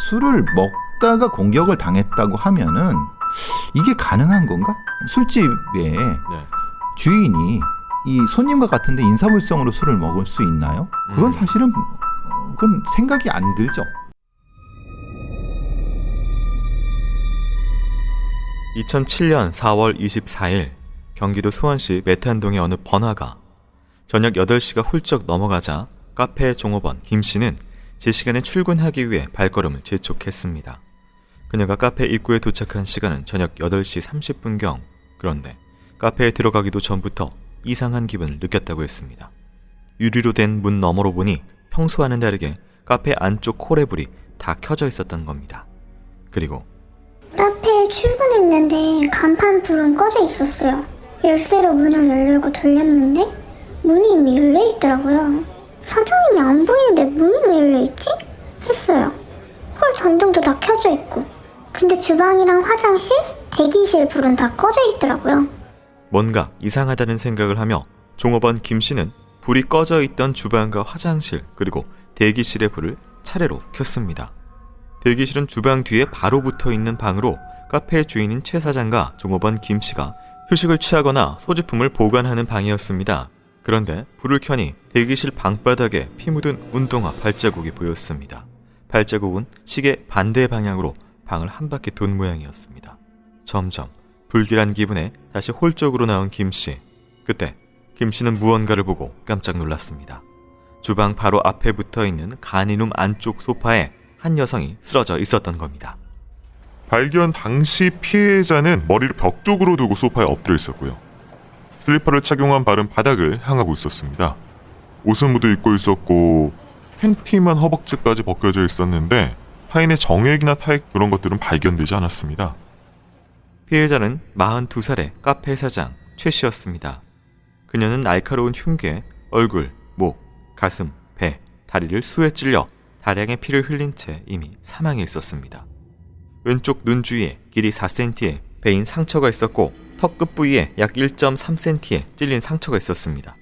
술을 먹다가 공격을 당했다고 하면은 이게 가능한 건가? 술집에 주인이 이 손님과 같은데 인사불성으로 술을 먹을 수 있나요? 그건 사실은 그건 생각이 안 들죠. 2007년 4월 24일 경기도 수원시 메탄동의 어느 번화가 저녁 8시가 훌쩍 넘어가자 카페 종업원 김씨는 제 시간에 출근하기 위해 발걸음을 재촉했습니다. 그녀가 카페 입구에 도착한 시간은 저녁 8시 30분경. 그런데 카페에 들어가기도 전부터 이상한 기분을 느꼈다고 했습니다. 유리로 된 문 너머로 보니 평소와는 다르게 카페 안쪽 홀의 불이 다 켜져 있었던 겁니다. 그리고 카페에 출근했는데 간판 불은 꺼져 있었어요. 열쇠로 문을 열려고 돌렸는데 문이 이미 열려있더라고요. 사장님이 안 보이는데 문이 왜 열려있지? 했어요. 홀 전등도 다 켜져 있고 근데 주방이랑 화장실, 대기실 불은 다 꺼져 있더라고요. 뭔가 이상하다는 생각을 하며 종업원 김씨는 불이 꺼져 있던 주방과 화장실 그리고 대기실의 불을 차례로 켰습니다. 대기실은 주방 뒤에 바로 붙어있는 방으로 카페의 주인인 최 사장과 종업원 김씨가 휴식을 취하거나 소지품을 보관하는 방이었습니다. 그런데 불을 켜니 대기실 방바닥에 피 묻은 운동화 발자국이 보였습니다. 발자국은 시계 반대 방향으로 방을 한 바퀴 돈 모양이었습니다. 점점 불길한 기분에 다시 홀 쪽으로 나온 김씨. 그때 김씨는 무언가를 보고 깜짝 놀랐습니다. 주방 바로 앞에 붙어있는 간이룸 안쪽 소파에 한 여성이 쓰러져 있었던 겁니다. 발견 당시 피해자는 머리를 벽 쪽으로 두고 소파에 엎드려 있었고요. 슬리퍼를 착용한 발은 바닥을 향하고 있었습니다. 옷은 모두 입고 있었고 팬티만 허벅지까지 벗겨져 있었는데 타인의 정액이나 타액 그런 것들은 발견되지 않았습니다. 피해자는 42살의 카페 사장 최 씨였습니다. 그녀는 날카로운 흉기에 얼굴, 목, 가슴, 배, 다리를 수에 찔려 다량의 피를 흘린 채 이미 사망해 있었습니다. 왼쪽 눈 주위에 길이 4cm의 베인 상처가 있었고 턱 끝 부위에 약 1.3cm의 찔린 상처가 있었습니다.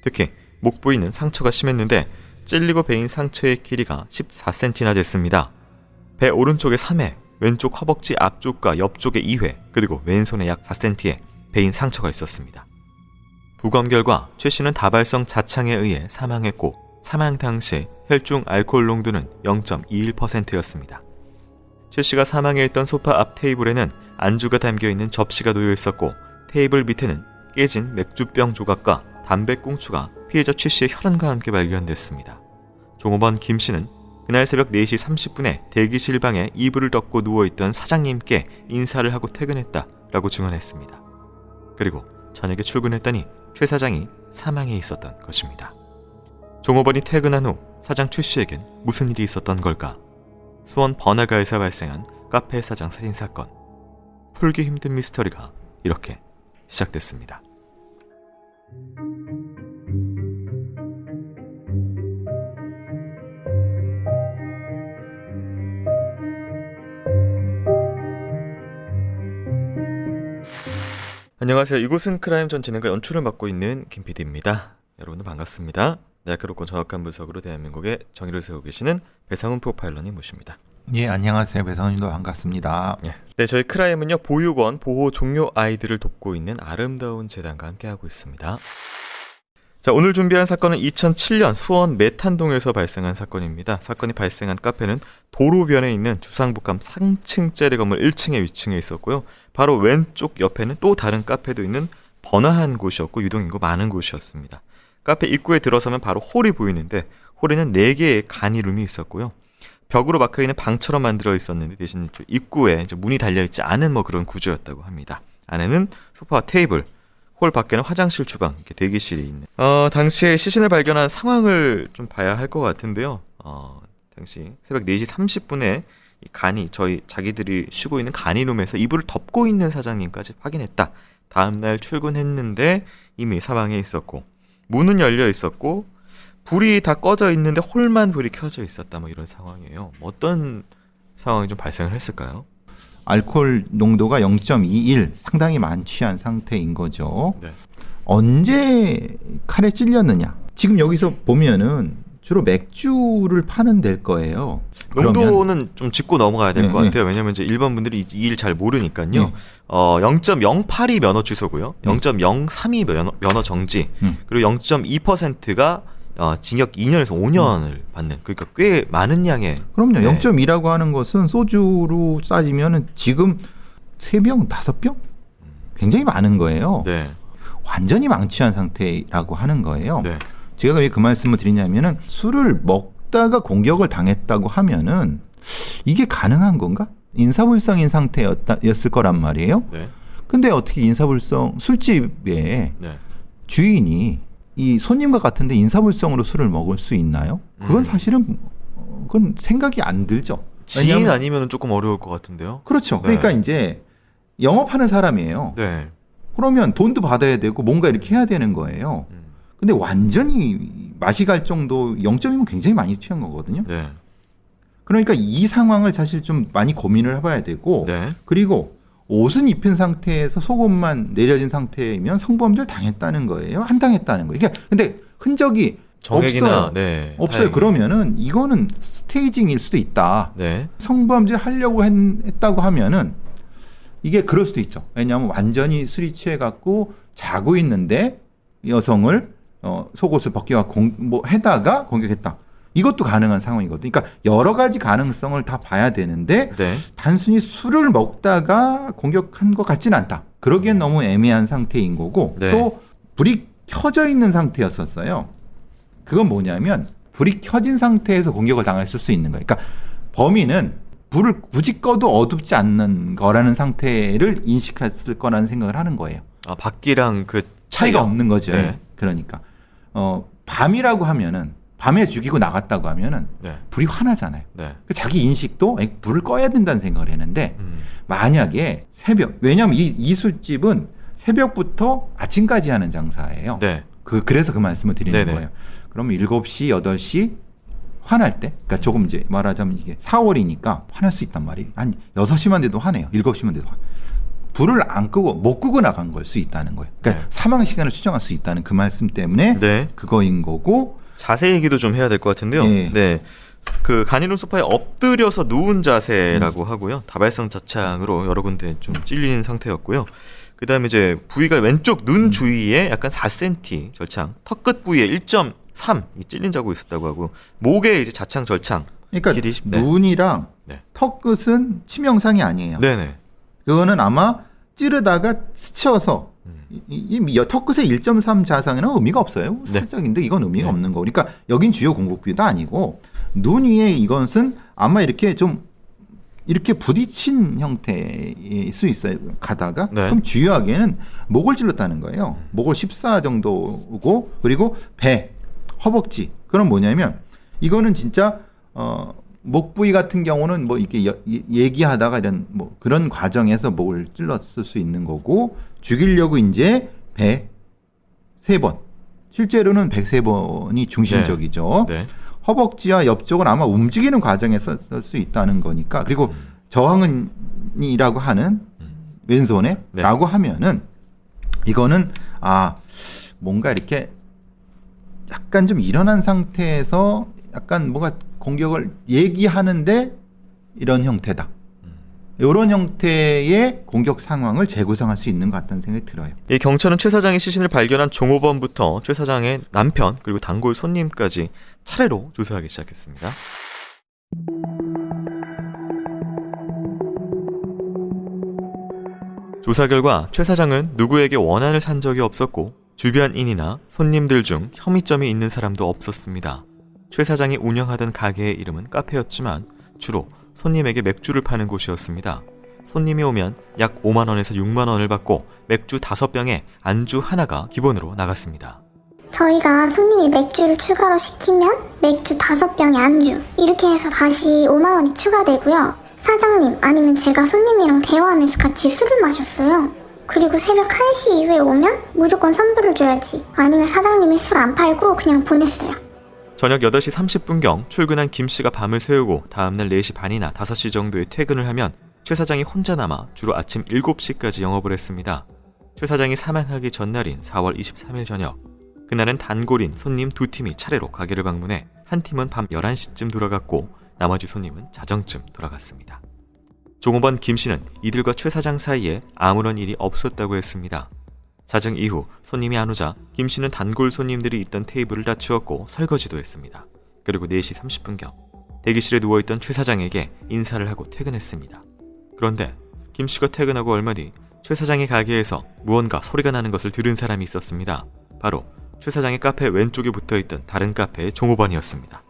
특히 목 부위는 상처가 심했는데 찔리고 베인 상처의 길이가 14cm나 됐습니다. 배 오른쪽에 3회, 왼쪽 허벅지 앞쪽과 옆쪽에 2회, 그리고 왼손에 약 4cm의 베인 상처가 있었습니다. 부검 결과 최 씨는 다발성 자창에 의해 사망했고 사망 당시 혈중 알코올 농도는 0.21%였습니다. 최 씨가 사망해 있던 소파 앞 테이블에는 안주가 담겨있는 접시가 놓여 있었고 테이블 밑에는 깨진 맥주병 조각과 담배꽁초가 피해자 최 씨의 혈흔과 함께 발견됐습니다. 종업원 김 씨는 그날 새벽 4시 30분에 대기실 방에 이불을 덮고 누워있던 사장님께 인사를 하고 퇴근했다라고 증언했습니다. 그리고 저녁에 출근했더니 최 사장이 사망해 있었던 것입니다. 종업원이 퇴근한 후 사장 최 씨에겐 무슨 일이 있었던 걸까? 수원 번화가에서 발생한 카페 사장 살인사건. 풀기 힘든 미스터리가 이렇게 시작됐습니다. 안녕하세요. 이곳은 크라임 전 진행과 연출을 맡고 있는 김PD입니다. 여러분들 반갑습니다. 날카롭고 정확한 분석으로 대한민국의 정의를 세우고 계시는 배상훈 프로파일러님 모십니다. 예, 안녕하세요. 배상훈님도 반갑습니다. 네, 저희 크라임은요 보육원 보호 종료 아이들을 돕고 있는 아름다운 재단과 함께하고 있습니다. 자, 오늘 준비한 사건은 2007년 수원 메탄동에서 발생한 사건입니다. 사건이 발생한 카페는 도로변에 있는 주상복합 3층짜리 건물 1층에 위층에 있었고요. 바로 왼쪽 옆에는 또 다른 카페도 있는 번화한 곳이었고 유동인구 많은 곳이었습니다. 카페 입구에 들어서면 바로 홀이 보이는데 홀에는 4개의 간이룸이 있었고요. 벽으로 막혀있는 방처럼 만들어 있었는데 대신 입구에 이제 문이 달려있지 않은 그런 구조였다고 합니다. 안에는 소파와 테이블, 홀 밖에는 화장실, 주방, 이렇게 대기실이 있는. 당시에 시신을 발견한 상황을 좀 봐야 할 것 같은데요. 당시 새벽 4시 30분에 이 간이 자기들이 쉬고 있는 간이룸에서 이불을 덮고 있는 사장님까지 확인했다. 다음날 출근했는데 이미 사망해 있었고 문은 열려 있었고 불이 다 꺼져 있는데 홀만 불이 켜져 있었다. 이런 상황이에요. 어떤 상황이 좀 발생을 했을까요? 알코올 농도가 0.21 상당히 만취한 상태인 거죠. 네. 언제 칼에 찔렸느냐? 지금 여기서 보면은 주로 맥주를 파는 데일 거예요. 농도는 좀 짚고 넘어가야 될 것 네, 같아요. 왜냐면 이제 일반 분들이 이 일 잘 모르니까요. 네. 0.08이 면허 취소고요. 0.03이 면허 정지. 그리고 0.2%가 징역 2년에서 5년을 받는. 그러니까 꽤 많은 양의. 그럼요. 네. 0.2라고 하는 것은 소주로 따지면은 지금 3병, 5병? 굉장히 많은 거예요. 네. 완전히 망취한 상태라고 하는 거예요. 네. 제가 왜 그 말씀을 드리냐면은 술을 먹다가 공격을 당했다고 하면은 이게 가능한 건가? 인사불성인 상태였을 거란 말이에요. 네. 근데 어떻게 인사불성 술집에 네. 주인이 이 손님과 같은데 인사불성으로 술을 먹을 수 있나요? 그건 사실은 그건 생각이 안 들죠. 지인 왜냐하면- 아니면 조금 어려울 것 같은데요. 그렇죠. 네. 그러니까 이제 영업하는 사람이에요. 네. 그러면 돈도 받아야 되고 뭔가 이렇게 해야 되는 거예요. 근데 완전히 맛이 갈 정도 0.2면 굉장히 많이 취한 거거든요. 네. 그러니까 이 상황을 사실 좀 많이 고민을 해봐야 되고 네. 그리고 옷은 입힌 상태에서 속옷만 내려진 상태이면 성범죄를 당했다는 거예요. 안 당했다는 거예요. 그러니까 근데 흔적이 정액이나 없어요. 네. 없어요. 다행히. 그러면은 이거는 스테이징일 수도 있다. 네. 성범죄를 하려고 했다고 하면은 이게 그럴 수도 있죠. 왜냐하면 완전히 술이 취해갖고 자고 있는데 여성을 속옷을 벗겨갖고 해다가 공격했다. 이것도 가능한 상황이거든요. 그러니까 여러 가지 가능성을 다 봐야 되는데 네. 단순히 술을 먹다가 공격한 것 같지는 않다. 그러기엔 너무 애매한 상태인 거고 네. 또 불이 켜져 있는 상태였었어요. 그건 뭐냐면 불이 켜진 상태에서 공격을 당했을 수 있는 거예요. 그러니까 범인은 불을 굳이 꺼도 어둡지 않는 거라는 상태를 인식했을 거라는 생각을 하는 거예요. 밖이랑 그 차이가 없는 거죠. 네. 그러니까 밤이라고 하면은 밤에 죽이고 나갔다고 하면은 네. 불이 화나잖아요. 네. 그 자기 인식도 불을 꺼야 된다는 생각을 했는데 만약에 새벽 왜냐하면 이 술집은 새벽부터 아침까지 하는 장사예요. 네. 그래서 그 말씀을 드리는 네네. 거예요. 그러면 7시, 8시 화날 때, 그러니까 조금 이제 말하자면 이게 4월이니까 화날 수 있단 말이에요. 한 6시만 돼도 화내요. 7시만 돼도 불을 안 끄고 못 끄고 나간 걸 수 있다는 거예요. 그러니까 네. 사망 시간을 추정할 수 있다는 그 말씀 때문에 네. 그거인 거고. 자세 얘기도 좀 해야 될 것 같은데요. 네. 네. 그 간이론 소파에 엎드려서 누운 자세라고 하고요. 다발성 자창으로 여러 군데 좀 찔린 상태였고요. 그다음에 이제 부위가 왼쪽 눈 주위에 약간 4cm 절창, 턱끝 부위에 1.3 찔린 자국이 있었다고 하고 목에 이제 자창 절창. 그러니까 길이 네. 눈이랑 네. 턱끝은 치명상이 아니에요. 네네. 그거는 아마 찌르다가 스쳐서 이 턱끝에 1.3 자상에는 의미가 없어요. 네. 살짝인데 이건 의미가 네. 없는 거. 그러니까 여긴 주요 공복 부위도 아니고 눈 위에 이것은 아마 이렇게 좀 이렇게 부딪힌 형태일 수 있어요. 가다가 네. 그럼 주요하게는 목을 찔렀다는 거예요. 목을 14 정도고 그리고 배, 허벅지. 그럼 뭐냐면 이거는 진짜 목 부위 같은 경우는 뭐 이렇게 얘기하다가 이런 뭐 그런 과정에서 목을 찔렀을 수 있는 거고 죽이려고 이제 103번 실제로는 103번이 중심적이죠. 네. 허벅지와 옆쪽은 아마 움직이는 과정에서 쓸 수 있다는 거니까 그리고 저항은이라고 하는 왼손에 네. 라고 하면은 이거는 뭔가 이렇게 약간 좀 일어난 상태에서 약간 뭔가 공격을 얘기하는데 이런 형태다. 이런 형태의 공격 상황을 재구성할 수 있는 것 같다는 생각이 들어요. 이 경찰은 최 사장의 시신을 발견한 종업원부터 최 사장의 남편 그리고 단골 손님까지 차례로 조사하기 시작했습니다. 조사 결과 최 사장은 누구에게 원한을 산 적이 없었고 주변인이나 손님들 중 혐의점이 있는 사람도 없었습니다. 최 사장이 운영하던 가게의 이름은 카페였지만 주로 손님에게 맥주를 파는 곳이었습니다. 손님이 오면 약 5만 원에서 6만 원을 받고 맥주 5병에 안주 하나가 기본으로 나갔습니다. 저희가 손님이 맥주를 추가로 시키면 맥주 5병에 안주 이렇게 해서 다시 5만 원이 추가되고요. 사장님 아니면 제가 손님이랑 대화하면서 같이 술을 마셨어요. 그리고 새벽 1시 이후에 오면 무조건 선불을 줘야지. 아니면 사장님이 술 안 팔고 그냥 보냈어요. 저녁 8시 30분경 출근한 김 씨가 밤을 새우고 다음날 4시 반이나 5시 정도에 퇴근을 하면 최 사장이 혼자 남아 주로 아침 7시까지 영업을 했습니다. 최 사장이 사망하기 전날인 4월 23일 저녁, 그날은 단골인 손님 2팀이 차례로 가게를 방문해 한 팀은 밤 11시쯤 돌아갔고 나머지 손님은 자정쯤 돌아갔습니다. 종업원 김 씨는 이들과 최 사장 사이에 아무런 일이 없었다고 했습니다. 자정 이후 손님이 안 오자 김 씨는 단골 손님들이 있던 테이블을 다 치웠고 설거지도 했습니다. 그리고 4시 30분경 대기실에 누워있던 최 사장에게 인사를 하고 퇴근했습니다. 그런데 김 씨가 퇴근하고 얼마 뒤 최 사장의 가게에서 무언가 소리가 나는 것을 들은 사람이 있었습니다. 바로 최 사장의 카페 왼쪽에 붙어있던 다른 카페의 종업원이었습니다.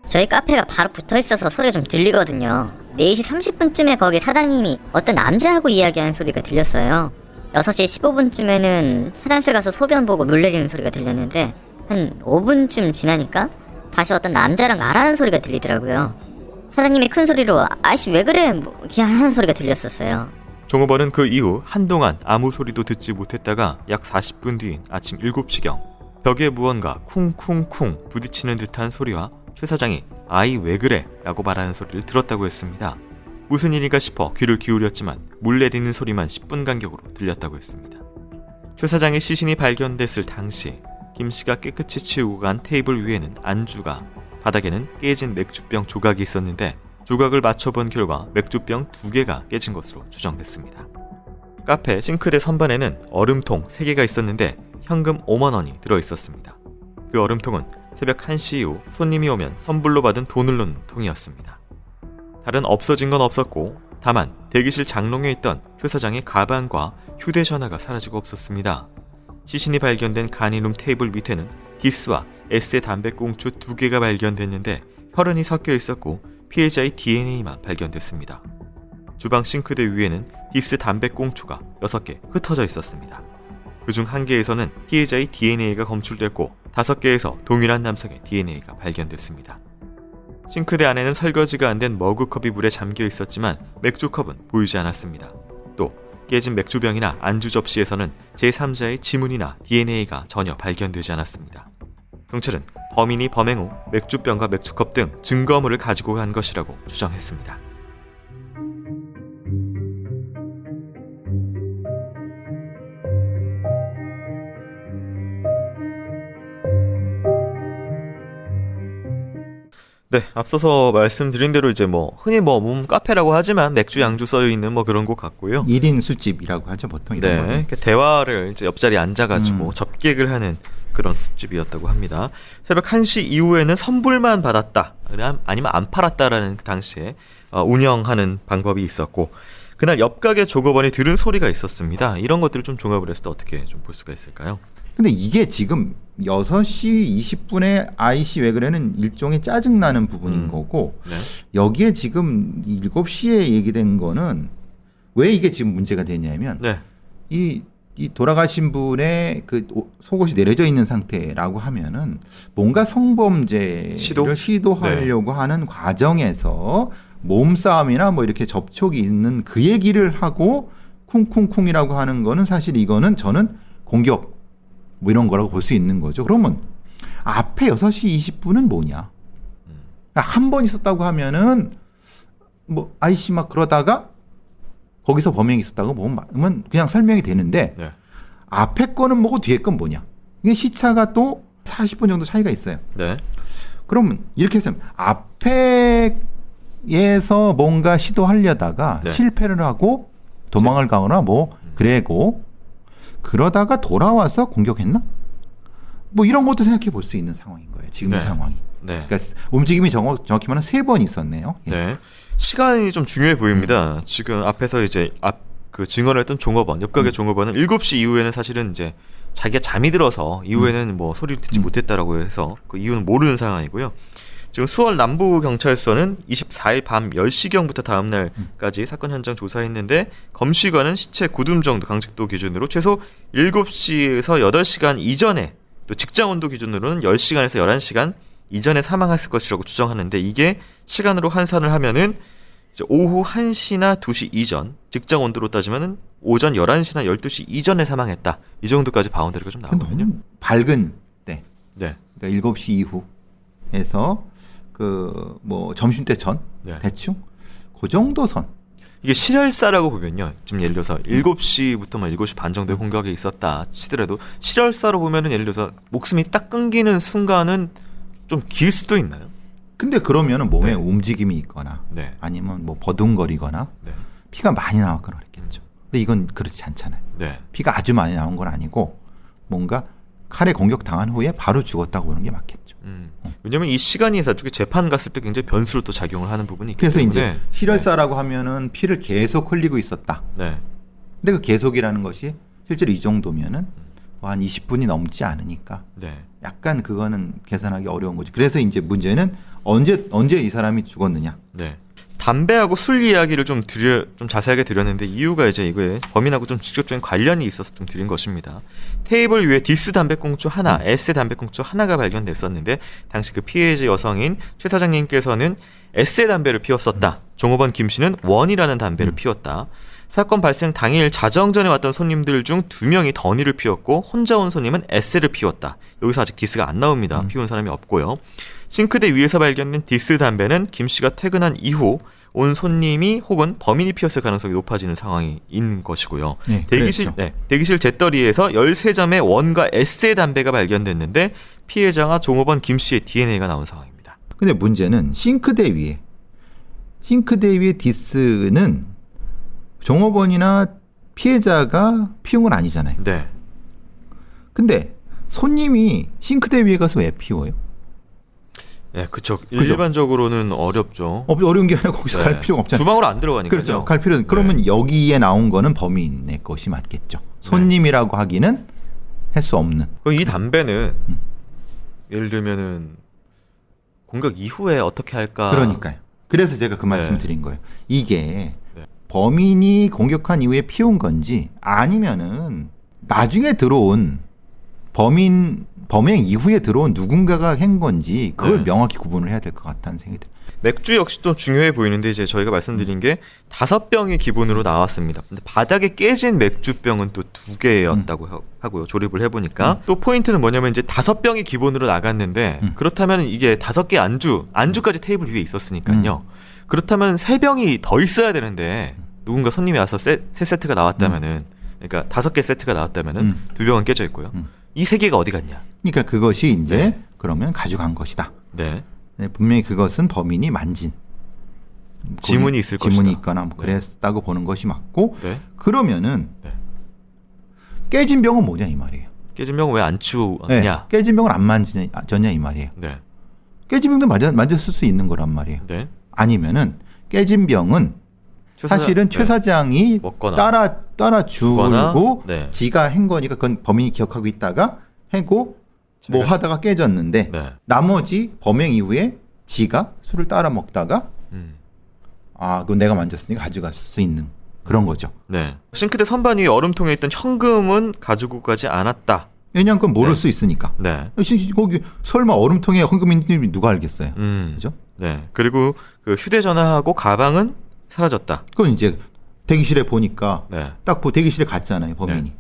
저희 카페가 바로 붙어있어서 소리가 좀 들리거든요. 4시 30분쯤에 거기 사장님이 어떤 남자하고 이야기하는 소리가 들렸어요. 6시 15분쯤에는 화장실 가서 소변 보고 물 내리는 소리가 들렸는데 한 5분쯤 지나니까 다시 어떤 남자랑 말하는 소리가 들리더라고요. 사장님이 큰 소리로 아이씨 왜 그래 뭐 이렇게 하는 소리가 들렸었어요. 종업원은 그 이후 한동안 아무 소리도 듣지 못했다가 약 40분 뒤인 아침 7시경 벽에 무언가 쿵쿵쿵 부딪히는 듯한 소리와 최 사장이 아이 왜 그래? 라고 말하는 소리를 들었다고 했습니다. 무슨 일인가 싶어 귀를 기울였지만 물 내리는 소리만 10분 간격으로 들렸다고 했습니다. 최 사장의 시신이 발견됐을 당시 김 씨가 깨끗이 치우고 간 테이블 위에는 안주가, 바닥에는 깨진 맥주병 조각이 있었는데 조각을 맞춰본 결과 맥주병 2개가 깨진 것으로 추정됐습니다. 카페 싱크대 선반에는 얼음통 3개가 있었는데 현금 5만 원이 들어있었습니다. 그 얼음통은 새벽 1시 이후 손님이 오면 선불로 받은 돈을 넣는 통이었습니다. 다른 없어진 건 없었고 다만 대기실 장롱에 있던 최 사장의 가방과 휴대전화가 사라지고 없었습니다. 시신이 발견된 간이룸 테이블 밑에는 디스와 S의 담배꽁초 2개가 발견됐는데 혈흔이 섞여 있었고 피해자의 DNA만 발견됐습니다. 주방 싱크대 위에는 디스 담배꽁초가 6개 흩어져 있었습니다. 그중 1개에서는 피해자의 DNA가 검출됐고 5개에서 동일한 남성의 DNA가 발견됐습니다. 싱크대 안에는 설거지가 안 된 머그컵이 물에 잠겨 있었지만 맥주컵은 보이지 않았습니다. 또 깨진 맥주병이나 안주 접시에서는 제3자의 지문이나 DNA가 전혀 발견되지 않았습니다. 경찰은 범인이 범행 후 맥주병과 맥주컵 등 증거물을 가지고 간 것이라고 추정했습니다. 네, 앞서서 말씀드린 대로 이제 흔히 카페라고 하지만 맥주 양주 써여 있는 그런 곳 같고요. 1인 술집이라고 하죠, 보통 이런 거는. 이렇게 대화를 이제 옆자리에 앉아가지고 접객을 하는 그런 술집이었다고 합니다. 새벽 1시 이후에는 선불만 받았다, 아니면 안 팔았다라는 그 당시에 운영하는 방법이 있었고, 그날 옆 가게 조급원이 들은 소리가 있었습니다. 이런 것들을 좀 종합을 했을 때 어떻게 좀 볼 수가 있을까요? 근데 이게 지금 6시 20분에 아이씨 왜 그래는 일종의 짜증나는 부분인 거고, 네. 여기에 지금 7시에 얘기된 거는 왜 이게 지금 문제가 되냐면 네. 이 돌아가신 분의 그 속옷이 내려져 있는 상태라고 하면은 뭔가 성범죄를 시도하려고 하는 과정에서 몸싸움이나 이렇게 접촉이 있는 그 얘기를 하고 쿵쿵쿵이라고 하는 거는 사실 이거는 저는 공격 이런 거라고 볼 수 있는 거죠. 그러면 앞에 6시 20분은 뭐냐? 한 번 있었다고 하면은 아이씨 막 그러다가 거기서 범행이 있었다고 보면 그냥 설명이 되는데, 네. 앞에 거는 뭐고 뒤에 건 뭐냐? 이게 시차가 또 40분 정도 차이가 있어요. 네. 그러면 이렇게 해서 앞에에서 뭔가 시도하려다가 네. 실패를 하고 도망을 가거나 그래고 그러다가 돌아와서 공격했나? 이런 것도 생각해 볼 수 있는 상황인 거예요. 지금 이 상황이. 네. 그러니까 움직임이 정확히 말하면 3번 있었네요. 예. 네. 시간이 좀 중요해 보입니다. 지금 앞에서 이제 그 증언을 했던 종업원, 옆가게 종업원은 7시 이후에는 사실은 이제 자기가 잠이 들어서 이후에는 소리를 듣지 못했다라고 해서 그 이유는 모르는 상황이고요. 지금 수원 남부경찰서는 24일 밤 10시경부터 다음 날까지 사건 현장 조사했는데, 검시관은 시체 구둠 정도 강직도 기준으로 최소 7시에서 8시간 이전에, 또 직장 온도 기준으로는 10시간에서 11시간 이전에 사망했을 것이라고 추정하는데, 이게 시간으로 환산을 하면은 이제 오후 1시나 2시 이전, 직장 온도로 따지면은 오전 11시나 12시 이전에 사망했다. 이 정도까지 바운더리가 좀 나오거든요. 너무 밝은 때. 네. 그러니까 7시 이후에서 점심때 전 네. 대충 그 정도 선. 이게 실혈사라고 보면요, 지금 예를 들어서 7시부터 7시 반 정도의 공격이 있었다 치더라도 실혈사로 보면은 예를 들어서 목숨이 딱 끊기는 순간은 좀 길 수도 있나요? 근데 그러면은 몸에 네. 움직임이 있거나 네. 아니면 뭐 버둥거리거나 네. 피가 많이 나왔거나 그랬겠죠. 근데 이건 그렇지 않잖아요. 네. 피가 아주 많이 나온 건 아니고 뭔가 칼에 공격 당한 후에 바로 죽었다고 보는 게 맞겠죠. 왜냐면 이 시간이 나중에 재판 갔을 때 굉장히 변수로 또 작용을 하는 부분이 있기 그래서 때문에 이제 실혈사라고 하면은 피를 계속 흘리고 있었다. 네. 근데 그 계속이라는 것이 실제로 이 정도면은 뭐한 20분이 넘지 않으니까 네. 약간 그거는 계산하기 어려운 거지. 그래서 이제 문제는 언제 이 사람이 죽었느냐. 네. 담배하고 술 이야기를 좀 자세하게 드렸는데 이유가 이제 이거에 범인하고 좀 직접적인 관련이 있어서 좀 드린 것입니다. 테이블 위에 디스 담배꽁초 하나, 에세 담배꽁초 하나가 발견됐었는데 당시 그 피해자 여성인 최 사장님께서는 에세 담배를 피웠었다. 종업원 김 씨는 원이라는 담배를 피웠다. 사건 발생 당일 자정전에 왔던 손님들 중 2명이 더니를 피웠고 혼자 온 손님은 에세를 피웠다. 여기서 아직 디스가 안 나옵니다. 피운 사람이 없고요. 싱크대 위에서 발견된 디스 담배는 김 씨가 퇴근한 이후 온 손님이 혹은 범인이 피웠을 가능성이 높아지는 상황이 있는 것이고요. 네, 대기실 잿더리에서 13점의 원과 에세 담배가 발견됐는데 피해자가 종업원 김 씨의 DNA가 나온 상황입니다. 근데 문제는 싱크대 위에 디스는 종업원이나 피해자가 피운 건 아니잖아요. 네. 근데 손님이 싱크대 위에 가서 왜 피워요? 네, 그쵸. 일반적으로는 어렵죠. 어려운 게 아니라 거기서 네. 갈 필요가 없잖아요. 주방으로 안 들어가니까요. 그렇죠. 갈 필요. 그러면 여기에 나온 거는 범인의 것이 맞겠죠. 손님이라고 하기는 할 수 없는. 그럼 이 담배는 예를 들면은 공격 이후에 어떻게 할까? 그러니까요. 그래서 제가 그 말씀 네. 드린 거예요. 이게 네. 범인이 공격한 이후에 피운 건지 아니면은 나중에 들어온 범행 이후에 들어온 누군가가 한 건지 그걸 네. 명확히 구분을 해야 될 것 같다는 생각이 들어요. 맥주 역시 또 중요해 보이는데 이제 저희가 말씀드린 게 5병이 기본으로 나왔습니다. 근데 바닥에 깨진 맥주병은 또 2개였다고 하고요. 조립을 해보니까 또 포인트는 뭐냐면 이제 5병이 기본으로 나갔는데 그렇다면 이게 5개 안주까지 테이블 위에 있었으니까요. 그렇다면 3병이 더 있어야 되는데 누군가 손님이 와서 세 세트가 나왔다면은 그러니까 5개 세트가 나왔다면은 2병은 깨져 있고요. 이 3개가 어디 갔냐? 그러니까 그것이 이제 네. 그러면 가져간 것이다. 네. 네, 분명히 그것은 범인이 만진 지문이 있을 지문이 것이다. 있거나 뭐 네. 그랬다고 보는 것이 맞고 네. 그러면은 네. 깨진 병은 뭐냐 이 말이에요. 깨진 병은 왜 안 네, 치우냐? 깨진 병을 안 만졌냐 이 말이에요. 네. 깨진 병도 만졌을 수 있는 거란 말이에요. 네. 아니면은 깨진 병은 사실은 최 사장이 먹거나 따라 주고 네. 지가 한 거니까 그건 범인이 기억하고 있다가 하고 뭐 하다가 깨졌는데 네. 나머지 범행 이후에 지가 술을 따라 먹다가 그건 내가 만졌으니까 가져갈 수 있는 그런 거죠. 네. 싱크대 선반 위에 얼음통에 있던 현금은 가지고 가지 않았다. 왜냐하면 그건 모를 네. 수 있으니까. 네. 거기 설마 얼음통에 헌금이 있는지 누가 알겠어요. 그죠? 네. 그리고 그 휴대전화하고 가방은 사라졌다. 그건 이제 대기실에 보니까 네. 딱 대기실에 갔잖아요, 범인이.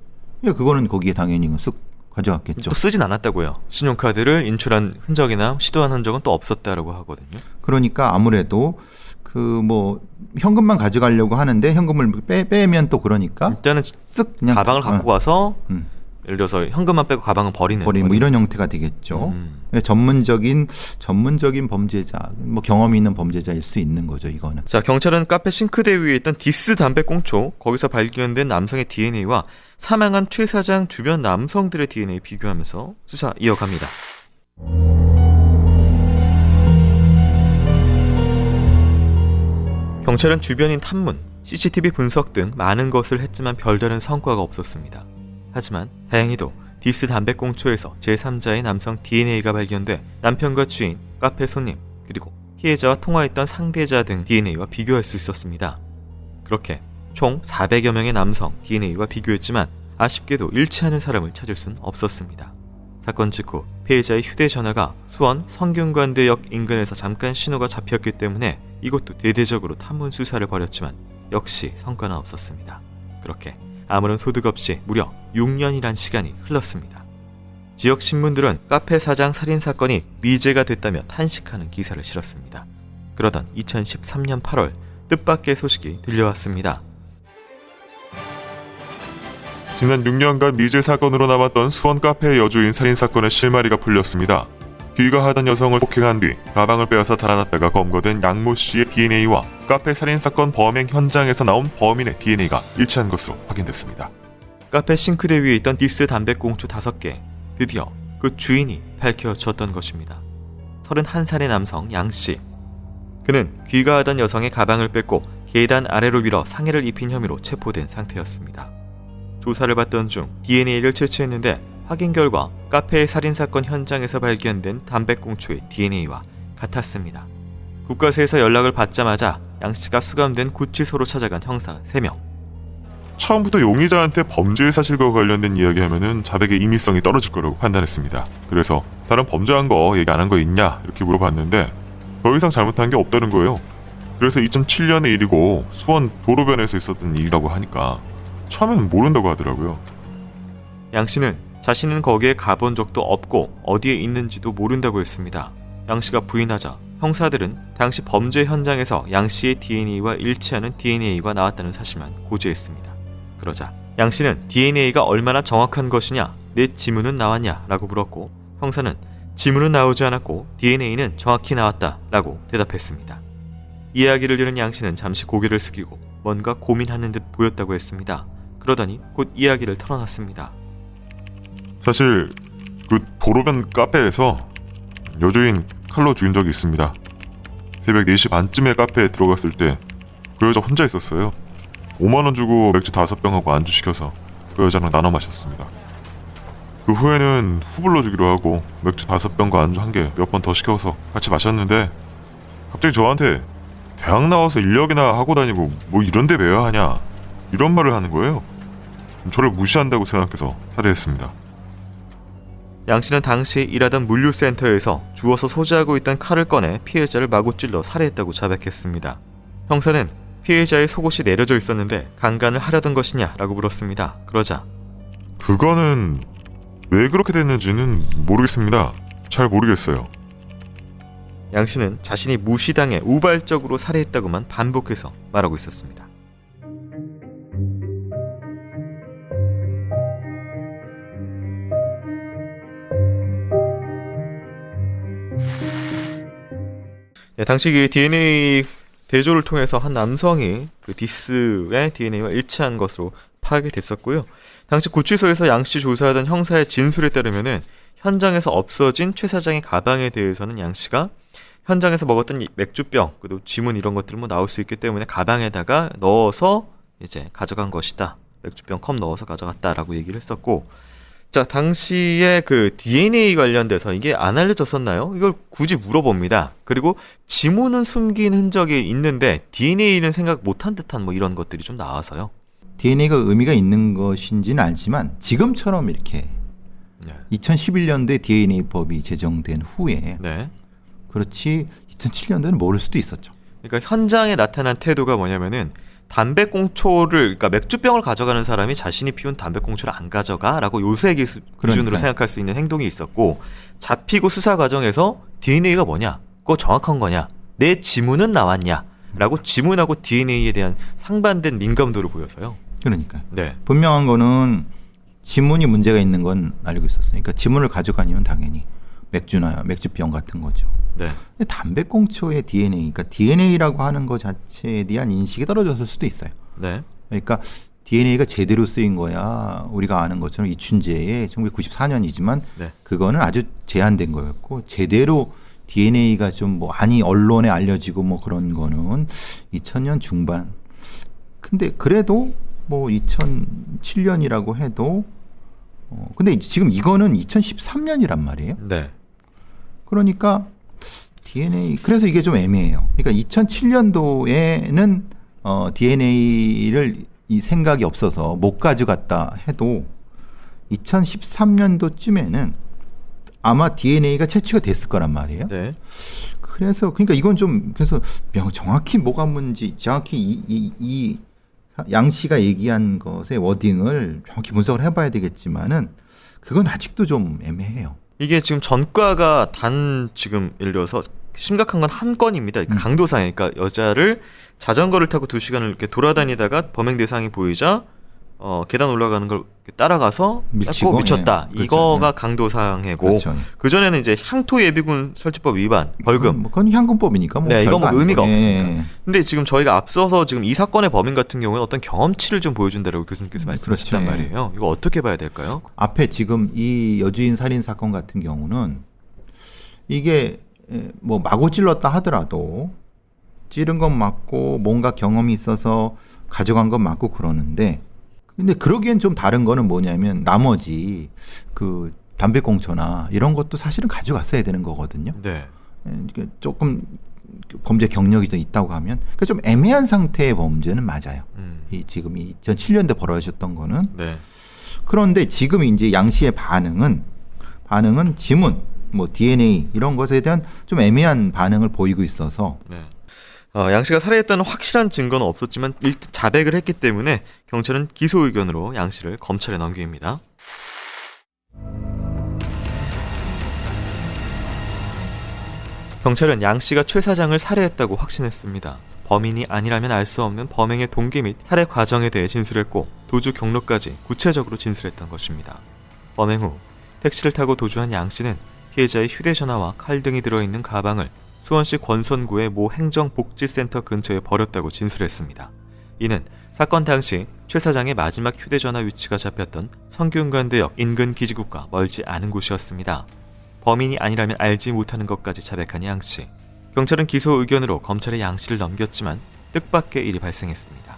예, 그거는 거기에 당연히 쓱 가져갔겠죠. 또 쓰진 않았다고요. 신용카드를 인출한 흔적이나 시도한 흔적은 또 없었다라고 하거든요. 그러니까 아무래도 그 뭐 현금만 가져가려고 하는데 현금을 빼면 또 그러니까 일단은 쓱 그냥 가방을 갖고 가서 음. 예를 들어서 현금만 빼고 가방은 버리는 뭐 이런 형태가 되겠죠. 전문적인 범죄자, 뭐 경험이 있는 범죄자일 수 있는 거죠, 이거는. 자, 경찰은 카페 싱크대 위에 있던 디스 담배꽁초 거기서 발견된 남성의 DNA와 사망한 최 사장 주변 남성들의 DNA 비교하면서 수사 이어갑니다. 경찰은 주변인 탐문, CCTV 분석 등 많은 것을 했지만 별다른 성과가 없었습니다. 하지만 다행히도 디스 담배꽁초에서 제3자의 남성 DNA가 발견돼 남편과 주인, 카페 손님, 그리고 피해자와 통화했던 상대자 등 DNA와 비교할 수 있었습니다. 그렇게 총 400여 명의 남성 DNA와 비교했지만 아쉽게도 일치하는 사람을 찾을 순 없었습니다. 사건 직후 피해자의 휴대전화가 수원 성균관대역 인근에서 잠깐 신호가 잡혔기 때문에 이것도 대대적으로 탐문 수사를 벌였지만 역시 성과는 없었습니다. 그렇게 아무런 소득 없이 무려 6년이란 시간이 흘렀습니다. 지역 신문들은 카페 사장 살인 사건이 미제가 됐다며 탄식하는 기사를 실었습니다. 그러던 2013년 8월 뜻밖의 소식이 들려왔습니다. 지난 6년간 미제 사건으로 남았던 수원 카페의 여주인 살인 사건의 실마리가 풀렸습니다. 귀가하던 여성을 폭행한 뒤 가방을 빼앗아 달아났다가 검거된 양모 씨의 DNA와 카페 살인사건 범행 현장에서 나온 범인의 DNA가 일치한 것으로 확인됐습니다. 카페 싱크대 위에 있던 디스 담배꽁초 5개, 드디어 그 주인이 밝혀졌던 것입니다. 31살의 남성 양씨. 그는 귀가하던 여성의 가방을 뺏고 계단 아래로 밀어 상해를 입힌 혐의로 체포된 상태였습니다. 조사를 받던 중 DNA를 채취했는데 확인 결과 카페의 살인사건 현장에서 발견된 담배꽁초의 DNA와 같았습니다. 국과수에서 연락을 받자마자 양씨가 수감된 구치소로 찾아간 형사 3명. 처음부터 용의자한테 범죄의 사실과 관련된 이야기하면은 자백의 임의성이 떨어질 거라고 판단했습니다. 그래서 다른 범죄한 거 얘기 안 한 거 있냐 이렇게 물어봤는데 더 이상 잘못한 게 없다는 거예요. 그래서 2007년의 일이고 수원 도로변에서 있었던 일이라고 하니까 처음에는 모른다고 하더라고요. 양 씨는 자신은 거기에 가본 적도 없고 어디에 있는지도 모른다고 했습니다. 양 씨가 부인하자 형사들은 당시 범죄 현장에서 양 씨의 DNA와 일치하는 DNA가 나왔다는 사실만 고지했습니다. 그러자 양 씨는 DNA가 얼마나 정확한 것이냐, 내 지문은 나왔냐 라고 물었고 형사는 지문은 나오지 않았고 DNA는 정확히 나왔다 라고 대답했습니다. 이야기를 들은 양 씨는 잠시 고개를 숙이고 뭔가 고민하는 듯 보였다고 했습니다. 그러더니 곧 이야기를 털어놨습니다. 사실 그 도로변 카페에서 여주인 칼로 죽인 적이 있습니다. 새벽 4시 반쯤에 카페에 들어갔을 때 그 여자 혼자 있었어요. 5만 원 주고 맥주 5병하고 안주 시켜서 그 여자랑 나눠 마셨습니다. 그 후에는 후불러 주기로 하고 맥주 5병과 안주 1개 몇 번 더 시켜서 같이 마셨는데 갑자기 저한테 대학 나와서 인력이나 하고 다니고 뭐 이런 데 매야 하냐 이런 말을 하는 거예요. 저를 무시한다고 생각해서 살해했습니다. 양 씨는 당시 일하던 물류센터에서 주워서 소지하고 있던 칼을 꺼내 피해자를 마구 찔러 살해했다고 자백했습니다. 형사는 피해자의 속옷이 내려져 있었는데 강간을 하려던 것이냐 라고 물었습니다. 그러자 그거는 왜 그렇게 됐는지는 모르겠습니다. 잘 모르겠어요. 양 씨는 자신이 무시당해 우발적으로 살해했다고만 반복해서 말하고 있었습니다. 네, 당시 그 DNA 대조를 통해서 한 남성이 그 디스의 DNA와 일치한 것으로 파악이 됐었고요. 당시 구치소에서 양 씨 조사하던 형사의 진술에 따르면은 현장에서 없어진 최 사장의 가방에 대해서는 양 씨가 현장에서 먹었던 이 맥주병 그리고 지문 이런 것들 뭐 나올 수 있기 때문에 가방에다가 넣어서 이제 가져간 것이다. 맥주병 컵 넣어서 가져갔다라고 얘기를 했었고, 자 당시에 그 DNA 관련돼서 이게 안 알려졌었나요? 이걸 굳이 물어봅니다. 그리고 지문은 숨긴 흔적이 있는데 DNA는 생각 못한 듯한 뭐 이런 것들이 좀 나와서요. DNA가 의미가 있는 것인지는 알지만 지금처럼 이렇게 네. 2011년도에 DNA법이 제정된 후에 네. 그렇지 2007년도에는 모를 수도 있었죠. 그러니까 현장에 나타난 태도가 뭐냐면은 담배꽁초를 그러니까 맥주병을 가져가는 사람이 자신이 피운 담배꽁초를 안 가져가라고 요새 기준으로 그러니까요. 생각할 수 있는 행동이 있었고, 잡히고 수사 과정에서 DNA가 뭐냐, 그거 정확한 거냐, 내 지문은 나왔냐 라고 지문하고 DNA에 대한 상반된 민감도를 보여서요. 그러니까요. 네. 분명한 거는 지문이 문제가 있는 건 알고 있었어요. 그러니까 지문을 가져가니면 당연히 맥주나 맥주병 같은 거죠. 네. 근데 담배꽁초의 DNA, 그러니까 DNA라고 하는 것 자체에 대한 인식이 떨어졌을 수도 있어요. 네. 그러니까 DNA가 제대로 쓰인 거야. 우리가 아는 것처럼 이춘재의 1994년이지만 네. 그거는 아주 제한된 거였고, 제대로 DNA가 좀 뭐 아니 언론에 알려지고 뭐 그런 거는 2000년 중반. 근데 그래도 뭐 2007년이라고 해도 근데 지금 이거는 2013년이란 말이에요. 네. 그러니까 DNA, 그래서 이게 좀 애매해요. 그러니까 2007년도에는 DNA를 이 생각이 없어서 못 가져갔다 해도 2013년도쯤에는 아마 DNA가 채취가 됐을 거란 말이에요. 네. 그래서 그러니까 이건 좀 그래서 정확히 뭐가 뭔지 정확히 이 양 씨가 얘기한 것의 워딩을 정확히 분석을 해봐야 되겠지만은 그건 아직도 좀 애매해요. 이게 지금 전과가 단 지금 예를 들어서 심각한 건 한 건입니다. 그러니까 강도상해. 그러니까 여자를 자전거를 타고 2시간을 이렇게 돌아다니다가 범행 대상이 보이자 계단 올라가는 걸 따라가서 밀치고, 고 미쳤다. 예. 그렇죠. 이거가 강도상해고 그렇죠. 그 전에는 이제 향토 예비군 설치법 위반 벌금. 그건 향금법이니까 뭐. 네, 이건 별거 뭐 의미가 아니고. 없으니까. 예. 근데 지금 저희가 앞서서 지금 이 사건의 범인 같은 경우는 어떤 경험치를 좀 보여준다라고 교수님께서 말씀하셨단 그렇죠. 말이에요. 이거 어떻게 봐야 될까요? 앞에 지금 이 여주인 살인 사건 같은 경우는 이게 뭐 마구 찔렀다 하더라도 찌른 건 맞고 뭔가 경험이 있어서 가져간 건 맞고 그러는데, 근데 그러기엔 좀 다른 거는 뭐냐면 나머지 그 담배꽁초나 이런 것도 사실은 가져갔어야 되는 거거든요. 네. 이게 조금 범죄 경력이 좀 있다고 하면 그러니까 좀 애매한 상태의 범죄는 맞아요. 이 지금 2007년도에 벌어졌던 거는. 네. 그런데 지금 이제 양 씨의 반응은 지문, 뭐 DNA 이런 것에 대한 좀 애매한 반응을 보이고 있어서. 네. 양 씨가 살해했다는 확실한 증거는 없었지만 일단 자백을 했기 때문에 경찰은 기소 의견으로 양 씨를 검찰에 넘깁니다. 경찰은 양 씨가 최 사장을 살해했다고 확신했습니다. 범인이 아니라면 알 수 없는 범행의 동기 및 살해 과정에 대해 진술했고 도주 경로까지 구체적으로 진술했던 것입니다. 범행 후 택시를 타고 도주한 양 씨는 피해자의 휴대전화와 칼 등이 들어있는 가방을 수원시 권선구의 모 행정복지센터 근처에 버렸다고 진술했습니다. 이는 사건 당시 최 사장의 마지막 휴대전화 위치가 잡혔던 성균관대역 인근 기지국과 멀지 않은 곳이었습니다. 범인이 아니라면 알지 못하는 것까지 자백한 양 씨. 경찰은 기소 의견으로 검찰에 양 씨를 넘겼지만 뜻밖의 일이 발생했습니다.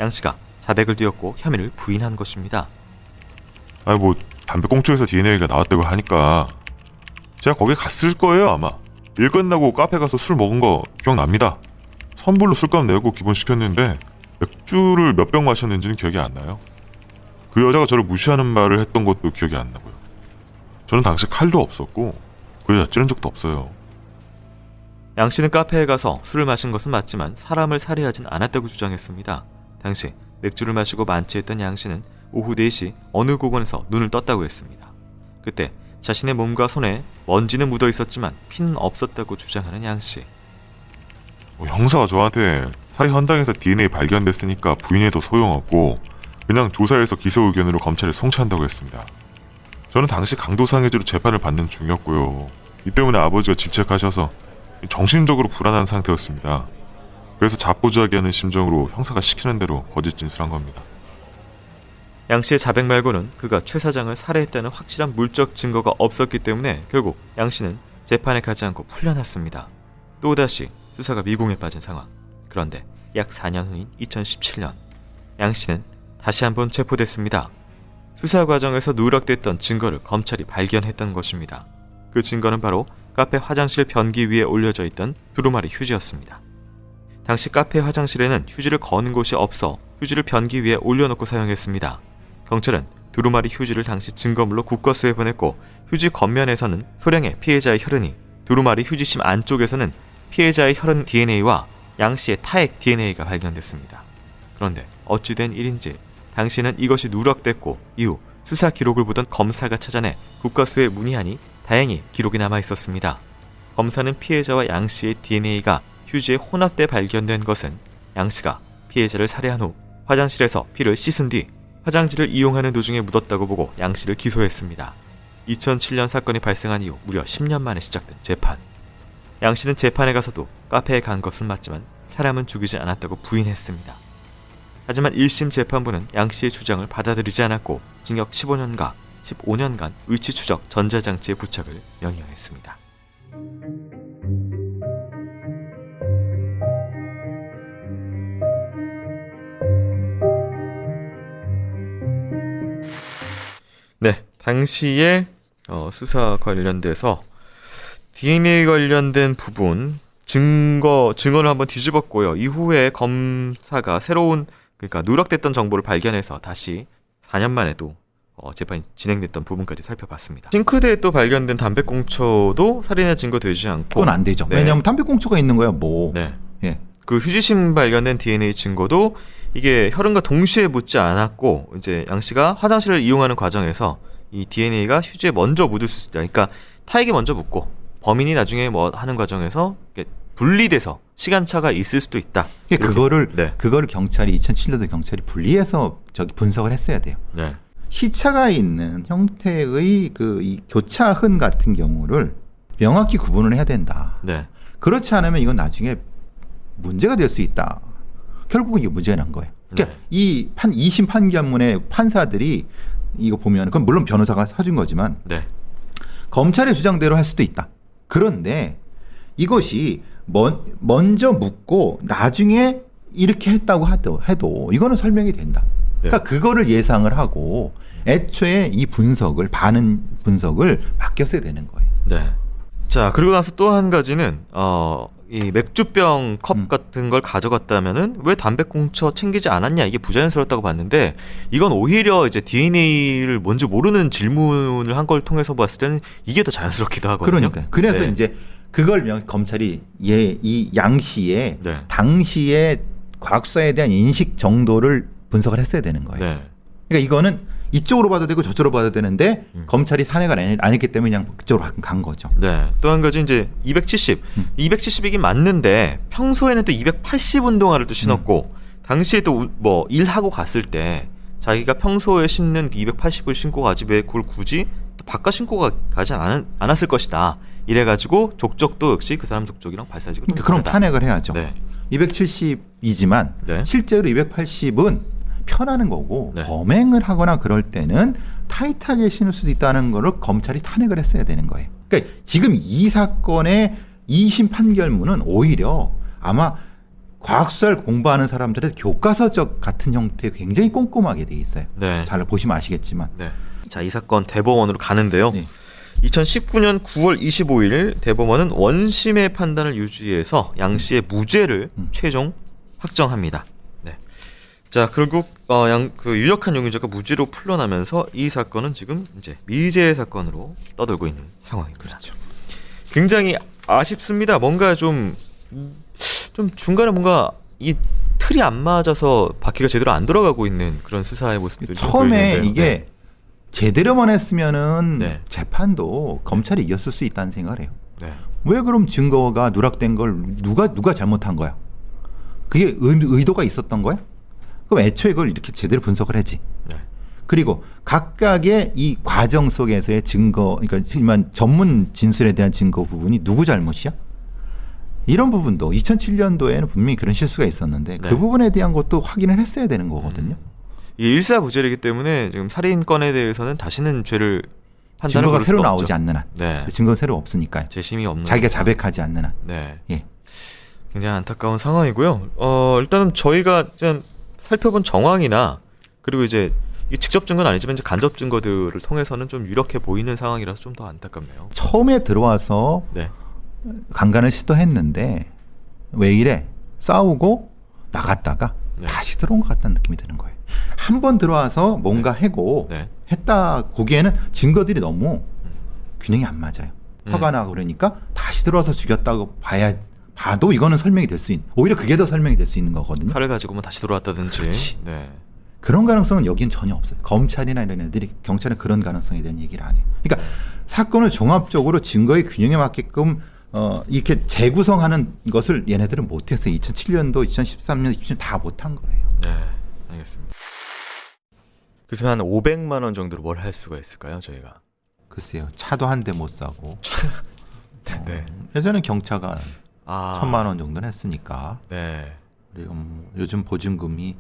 양 씨가 자백을 뒤엎고 혐의를 부인한 것입니다. 아니 뭐 담배꽁초에서 DNA가 나왔다고 하니까 제가 거기 갔을 거예요 아마. 일 끝나고 카페 가서 술 먹은 거 기억납니다. 선불로 술값 내고 기본시켰는데 맥주를 몇 병 마셨는지는 기억이 안 나요. 그 여자가 저를 무시하는 말을 했던 것도 기억이 안 나고요. 저는 당시 칼도 없었고 그 여자 찌른 적도 없어요. 양 씨는 카페에 가서 술을 마신 것은 맞지만 사람을 살해하진 않았다고 주장했습니다. 당시 맥주를 마시고 만취했던 양 씨는 오후 4시 어느 공원에서 눈을 떴다고 했습니다. 그때 자신의 몸과 손에 먼지는 묻어 있었지만 피는 없었다고 주장하는 양 씨. 형사가 저한테 살해 현장에서 DNA 발견됐으니까 부인해도 소용없고 그냥 조사해서 기소 의견으로 검찰에 송치한다고 했습니다. 저는 당시 강도상해죄로 재판을 받는 중이었고요. 이 때문에 아버지가 직책하셔서 정신적으로 불안한 상태였습니다. 그래서 자포자기하는 심정으로 형사가 시키는 대로 거짓 진술한 겁니다. 양 씨의 자백 말고는 그가 최 사장을 살해했다는 확실한 물적 증거가 없었기 때문에 결국 양 씨는 재판에 가지 않고 풀려났습니다. 또다시 수사가 미궁에 빠진 상황. 그런데 약 4년 후인 2017년 양 씨는 다시 한번 체포됐습니다. 수사 과정에서 누락됐던 증거를 검찰이 발견했던 것입니다. 그 증거는 바로 카페 화장실 변기 위에 올려져 있던 두루마리 휴지였습니다. 당시 카페 화장실에는 휴지를 거는 곳이 없어 휴지를 변기 위에 올려놓고 사용했습니다. 경찰은 두루마리 휴지를 당시 증거물로 국과수에 보냈고 휴지 겉면에서는 소량의 피해자의 혈흔이, 두루마리 휴지심 안쪽에서는 피해자의 혈흔 DNA와 양 씨의 타액 DNA가 발견됐습니다. 그런데 어찌된 일인지 당시에는 이것이 누락됐고 이후 수사 기록을 보던 검사가 찾아내 국과수에 문의하니 다행히 기록이 남아 있었습니다. 검사는 피해자와 양 씨의 DNA가 휴지에 혼합돼 발견된 것은 양 씨가 피해자를 살해한 후 화장실에서 피를 씻은 뒤 화장지를 이용하는 도중에 묻었다고 보고 양 씨를 기소했습니다. 2007년 사건이 발생한 이후 무려 10년 만에 시작된 재판. 양 씨는 재판에 가서도 카페에 간 것은 맞지만 사람은 죽이지 않았다고 부인했습니다. 하지만 1심 재판부는 양 씨의 주장을 받아들이지 않았고 징역 15년간 위치 추적 전자장치의 부착을 명령했습니다. 네, 당시에 수사 관련돼서 DNA 관련된 부분 증거를 한번 뒤집었고요. 이후에 검사가 새로운 그러니까 누락됐던 정보를 발견해서 다시 4년 만에 또 재판이 진행됐던 부분까지 살펴봤습니다. 싱크대에 또 발견된 담배꽁초도 살인의 증거 되지 않고 그건 안 되죠. 네. 왜냐하면 담배꽁초가 있는 거야 뭐. 네. 예. 그 휴지심 발견된 DNA 증거도 이게 혈흔과 동시에 묻지 않았고 이제 양 씨가 화장실을 이용하는 과정에서 이 DNA가 휴지에 먼저 묻을 수 있다. 그러니까 타액이 먼저 묻고 범인이 나중에 뭐 하는 과정에서 분리돼서 시간차가 있을 수도 있다. 이렇게. 그거를 경찰이 2007년도 경찰이 분리해서 분석을 했어야 돼요. 네. 시차가 있는 형태의 이 교차흔 같은 경우를 명확히 구분을 해야 된다. 네. 그렇지 않으면 이건 나중에 문제가 될 수 있다. 결국은 이게 문제가 난 거예요. 그러니까 네. 이 2심 판결문의 판사들이 이거 보면 그건 물론 변호사가 사준 거지만 네. 검찰의 주장대로 할 수도 있다. 그런데 이것이 먼저 묻고 나중에 이렇게 했다고 해도 이거는 설명이 된다. 그러니까 그거를 예상을 하고 애초에 이 반응 분석을 맡겼어야 되는 거예요. 네. 자, 그리고 나서 또 한 가지는 이 맥주병 컵 같은 걸 가져갔다면은 왜 담배꽁초 챙기지 않았냐, 이게 부자연스럽다고 봤는데, 이건 오히려 이제 DNA를 뭔지 모르는 질문을 한 걸 통해서 봤을 때는 이게 더 자연스럽기도 하거든요. 그러니까 그래서 네. 이제 그걸 검찰이 이 양 씨의 네. 당시의 과학수사에 대한 인식 정도를 분석을 했어야 되는 거예요. 네. 그러니까 이거는 이쪽으로 봐도 되고 저쪽으로 봐도 되는데 검찰이 탄핵을 안 했기 때문에 그냥 그쪽으로 간 거죠. 네. 또 한 가지 이제 270이긴 맞는데 평소에는 또 280 운동화를 또 신었고 당시에 또 뭐 일하고 갔을 때 자기가 평소에 신는 280을 신고 가지 왜 그걸 굳이 또 바꿔 신고 가지 않았을 것이다. 이래가지고 족적도 역시 그 사람 족적이랑 발사지가 좀 그럼 다르다. 탄핵을 해야죠. 네. 270이지만 네. 실제로 280은 편하는 거고 네. 범행을 하거나 그럴 때는 타이트하게 신을 수도 있다는 거를 검찰이 탄핵을 했어야 되는 거예요. 그러니까 지금 이 사건의 2심 판결문은 오히려 아마 과학수사를 공부하는 사람들의 교과서적 같은 형태에 굉장히 꼼꼼하게 돼 있어요. 네. 잘 보시면 아시겠지만. 네. 자, 이 사건 대법원으로 가는데요. 네. 2019년 9월 25일 대법원은 원심의 판단을 유지해서 양 씨의 무죄를 최종 확정합니다. 네. 자, 결국 유력한 용의자가 무죄로 풀려나면서 이 사건은 지금 이제 미제 사건으로 떠들고 있는 상황입니다. 그렇죠. 굉장히 아쉽습니다. 뭔가 좀 중간에 뭔가 이 틀이 안 맞아서 바퀴가 제대로 안 돌아가고 있는 그런 수사의 모습들이 좀 처음에 보이는데요. 이게 네. 제대로만 했으면은 네. 재판도 검찰이 이겼을 수 있다는 생각을 해요. 네. 왜 그럼 증거가 누락된 걸 누가 잘못한 거야? 그게 의도가 있었던 거야? 그럼 애초에 그걸 이렇게 제대로 분석을 하지. 네. 그리고 각각의 이 과정 속에서의 증거, 그러니까 일반 전문 진술에 대한 증거 부분이 누구 잘못이야? 이런 부분도 2007년도에는 분명히 그런 실수가 있었는데 네. 그 부분에 대한 것도 확인을 했어야 되는 거거든요. 이 일사부재이기 때문에 지금 살인건에 대해서는 다시는 죄를 판단을 증거가 고를 새로 수가 나오지 없죠. 않는 한. 네. 증거는 새로 없으니까요. 재심이 없는 자기가 거니까. 자백하지 않는 한. 네. 예. 굉장히 안타까운 상황이고요. 일단은 저희가 좀 살펴본 정황이나 그리고 이제 이 직접 증거는 아니지만 이제 간접 증거들을 통해서는 좀 유력해 보이는 상황이라서 좀 더 안타깝네요. 처음에 들어와서 네. 강간을 시도했는데 왜 이래? 싸우고 나갔다가 네. 다시 들어온 것 같다는 느낌이 드는 거예요. 한 번 들어와서 뭔가 해고 네. 했다 보기에는 증거들이 너무 균형이 안 맞아요. 화가 나고 그러니까 다시 들어와서 죽였다고 봐도 이거는 설명이 될 수 있는, 오히려 그게 더 설명이 될 수 있는 거거든요. 칼을 가지고만 다시 돌아왔다든지. 그렇지. 네. 그런 가능성은 여긴 전혀 없어요. 검찰이나 이런 애들이, 경찰은 그런 가능성에 대한 얘기를 안 해요. 그러니까 사건을 종합적으로 증거의 균형에 맞게끔 이렇게 재구성하는 것을 얘네들은 못했어요. 2007년도, 2013년, 2017년 다 못한 거예요. 네. 알겠습니다. 그래서 한 500만 원 정도로 뭘 할 수가 있을까요, 저희가? 글쎄요. 차도 한 대 못 사고. 네. 예전에 경차가 아. 1,000만 원 정도는 했으니까. 네. 그리고 요즘 보증금이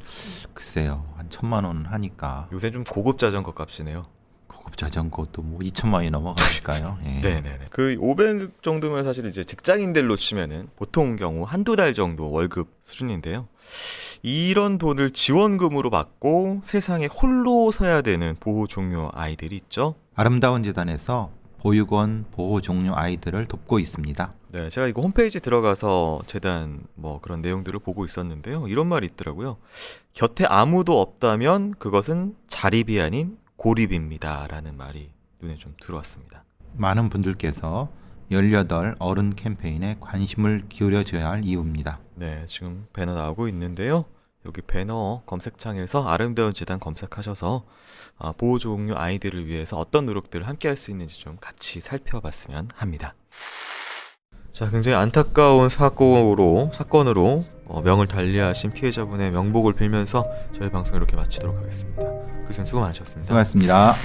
글쎄요. 한 1,000만 원 하니까. 요새 좀 고급 자전거 값이네요. 고급 자전거도 뭐 2,000만 원이 넘어가니까요. 예. 네네네. 그 500 정도면 사실 이제 직장인들로 치면은 보통 경우 한두 달 정도 월급 수준인데요. 이런 돈을 지원금으로 받고 세상에 홀로 서야 되는 보호 종료 아이들이 있죠. 아름다운 재단에서 보육원 보호 종료 아이들을 돕고 있습니다. 네, 제가 이거 홈페이지 들어가서 재단 뭐 그런 내용들을 보고 있었는데요. 이런 말이 있더라고요. 곁에 아무도 없다면 그것은 자립이 아닌 고립입니다라는 말이 눈에 좀 들어왔습니다. 많은 분들께서 18 어른 캠페인에 관심을 기울여줘야 할 이유입니다. 네, 지금 배너 나오고 있는데요. 여기 배너 검색창에서 아름다운 재단 검색하셔서 보호 종료 아이들을 위해서 어떤 노력들을 함께 할 수 있는지 좀 같이 살펴봤으면 합니다. 자, 굉장히 안타까운 사건으로 명을 달리하신 피해자분의 명복을 빌면서 저희 방송 이렇게 마치도록 하겠습니다. 교수님 수고 많으셨습니다. 수고하셨습니다.